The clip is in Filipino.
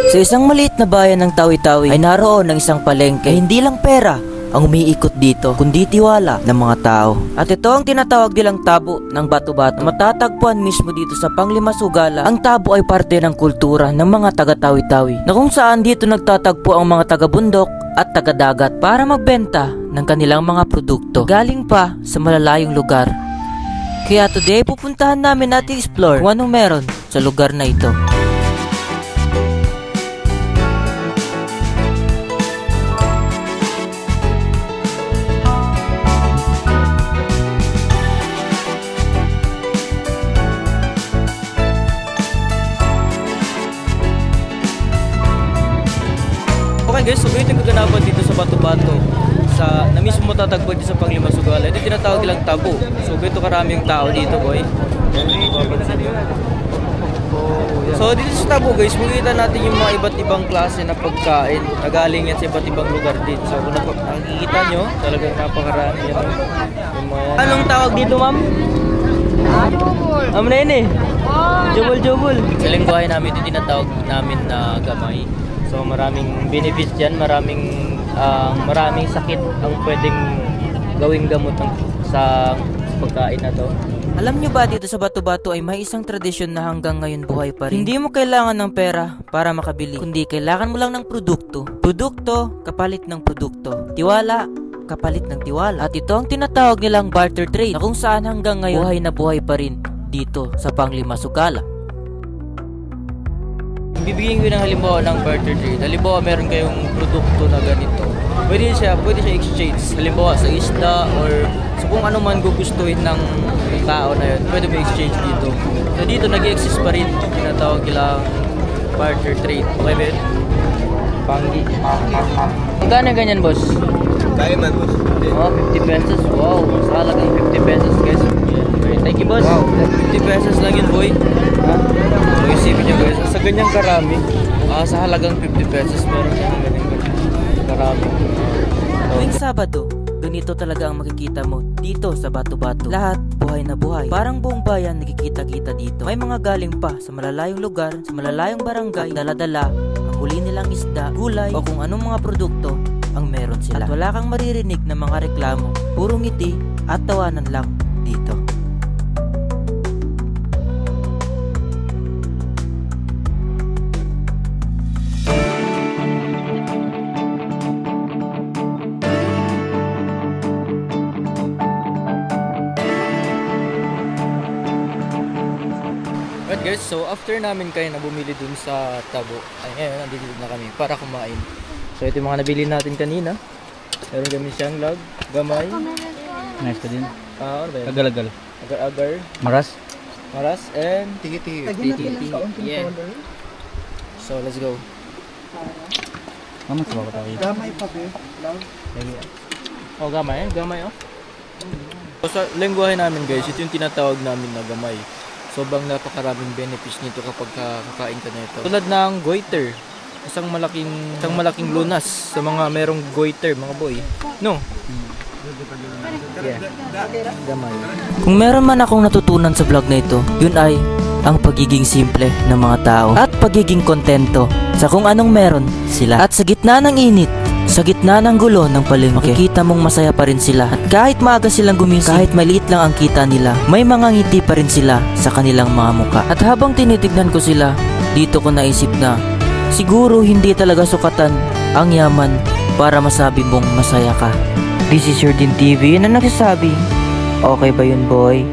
Sa isang maliit na bayan ng Tawi-Tawi ay naroon ng isang palengke. Hindi lang pera ang umiikot dito, kundi tiwala ng mga tao. At ito ang tinatawag nilang tabo ng Bato-Bato. Matatagpuan mismo dito sa Panglimasugal. Ang tabo ay parte ng kultura ng mga taga-Tawi-Tawi, na kung saan dito nagtatagpo ang mga taga-bundok at taga-dagat para magbenta ng kanilang mga produkto galing pa sa malalayong lugar. Kaya today pupuntahan namin at i-explore kung anong meron sa lugar na ito. Okay guys, so ito yung kaganapan dito sa Bato-Bato na mismo matatagpuan dito sa Panglimasugal. Ito tinatawag nilang tabo. So ito karami yung tao dito, boy. So dito sa tabo guys, makikita natin yung mga iba't ibang klase na pagkain na galing yan sa iba't ibang lugar din. So kung nakikita nyo, talagang napakarami yan. Anong tawag dito, ma'am? Jubul. Nene? Jubul. Sa lingwahe namin, ito tinatawag namin na gamay. So maraming benefits dyan, maraming sakit ang pwedeng gawing gamot sa pagkain na to. Alam nyo ba dito sa Bato-Bato ay may isang tradisyon na hanggang ngayon buhay pa rin. Hindi mo kailangan ng pera para makabili, kundi kailangan mo lang ng produkto. Produkto, kapalit ng produkto. Tiwala, kapalit ng tiwala. At ito ang tinatawag nilang barter trade, na kung saan hanggang ngayon buhay na buhay pa rin dito sa Panglimasugal. Bibigyan ko ng halimbawa ng barter trade. Halimbawa meron kayong produkto na ganito. Pwede siya exchange. Halimbawa sa isda or so kung ano man gugustuhin ng tao na yun, pwede mo exchange dito. So dito nag-exist pa rin. Tinatawag nilang barter trade. Okay ba yun? Panggi. Magkano ganyan, boss? Kaya man, boss. Oh, 50 pesos. Wow, sa halagang 50 pesos guys. Okay, thank you, boss. Wow, 50 pesos lang yun, boy. Ha? So isipin nyo guys, sa ganyang karami, sa halagang 50 pesos meron yung ganyang karami. Tuwing Sabado, ganito talaga ang makikita mo dito sa Bato-Bato. Lahat buhay na buhay. Parang buong bayan nakikita-kita dito. May mga galing pa sa malalayong lugar, sa malalayong barangay, dala-dala ang huli nilang isda, gulay o kung anong mga produkto ang meron sila. At wala kang maririnig na mga reklamo, puro ngiti at tawanan lang dito. Right guys, so after namin kayo na bumili dun sa tabo, ay ngayon nandito na kami para kumain. So ito yung mga nabili natin kanina. Meron kami siyang lag, gamay. Nice ka din. Ano ba yan? Agal-agal. Agar-agar. Maras. And Tiki-tiki. Yeah. So let's go. Mama, sabaw ko tayo. Gamay pa be. Oh, gamay. Gamay oh. So sa lengguwahe namin guys, ito yung tinatawag namin na gamay. Sobrang napakaraming benefits nito kapag kakain ka nito. Tulad ng goiter, isang malaking lunas sa mga merong goiter, mga boy. No? Yeah. Gamay. Kung meron man akong natutunan sa vlog na ito, yun ay ang pagiging simple ng mga tao at pagiging kontento sa kung anong meron sila. At sa gitna ng init, sa gitna ng gulo ng palengke, makikita mong masaya pa rin sila. At kahit maaga silang gumising, kahit maliit lang ang kita nila, may mga ngiti pa rin sila sa kanilang mga muka. At habang tinitignan ko sila, dito ko naisip na siguro hindi talaga sukatan ang yaman para masabi mong masaya ka. This is your Din TV na nagsasabi, okay ba yun, boy?